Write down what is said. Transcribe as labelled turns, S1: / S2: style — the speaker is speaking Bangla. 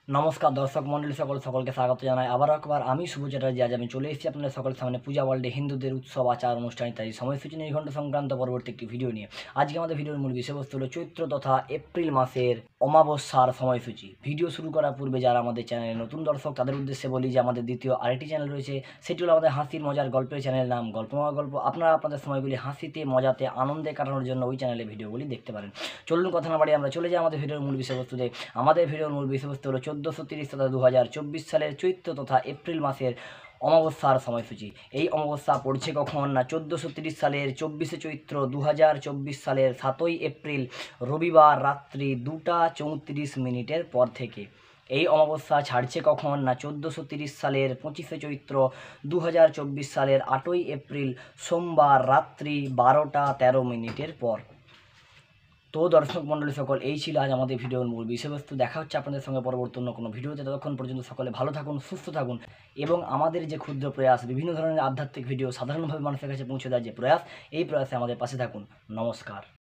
S1: নমস্কার দর্শক মণ্ডলী সকলকে স্বাগত জানাই আবার একবার আমি শুভ চ্যাটার্জি। আজ আমি চলে এসেছি আপনাদের সকলের সামনে পূজা ওয়ার্ল্ডে হিন্দুদের উৎসব আচার অনুষ্ঠান ইত্যাদি সময়সূচি নির্ঘণ্ট সংক্রান্ত পরবর্তী একটি ভিডিও নিয়ে। আজকে আমাদের ভিডিওর মূল বিষয়বস্তু হলো চৈত্র তথা এপ্রিল মাসের অমাবস্যার সময়সূচি। ভিডিও শুরু করার পূর্বে যারা আমাদের চ্যানেলে নতুন দর্শক তাদের উদ্দেশ্যে বলি যে আমাদের দ্বিতীয় আরেকটি চ্যানেল রয়েছে, সেটি হলো আমাদের হাসির মজার গল্পের চ্যানেল, নাম গল্পময় গল্প। আপনারা আপনাদের সময়গুলি হাসিতে মজাতে আনন্দে কাটানোর জন্য ওই চ্যানেলে ভিডিওগুলি দেখতে পারেন। চলুন কথা না বাড়িয়ে আমরা চলে যাই আমাদের ভিডিওর মূল বিষয়বস্তুতে। আমাদের ভিডিওর মূল বিষয়বস্তু হলো 1430 তথা 2024 সালের চৈত্র তথা এপ্রিল মাসের অমাবস্যার সময়সূচি। এই অমাবস্যা পড়ছে কখন না 1430 সালের 24শে চৈত্র 2024 সালের 7ই এপ্রিল রবিবার রাত্রি 2টা 34 মিনিটের পর থেকে। এই অমাবস্যা ছাড়ছে কখন না 1430 সালের 25শে চৈত্র 2024 সালের 8ই এপ্রিল সোমবার রাত্রি 12টা 13 মিনিটের পর। তো দর্শক মণ্ডলী সকল, এই ছিল আজ আমাদের ভিডিওর মূল বিষয়বস্তু। দেখা হচ্ছে আপনাদের সঙ্গে পরবর্তী অন্য কোনো ভিডিওতে। ততক্ষণ পর্যন্ত সকলে ভালো থাকুন, সুস্থ থাকুন এবং আমাদের যে ক্ষুদ্র প্রয়াস, বিভিন্ন ধরনের আধ্যাত্মিক ভিডিও সাধারণভাবে মানুষের কাছে পৌঁছে দেওয়ার যে প্রয়াস, এই প্রয়াসে আমাদের পাশে থাকুন। নমস্কার।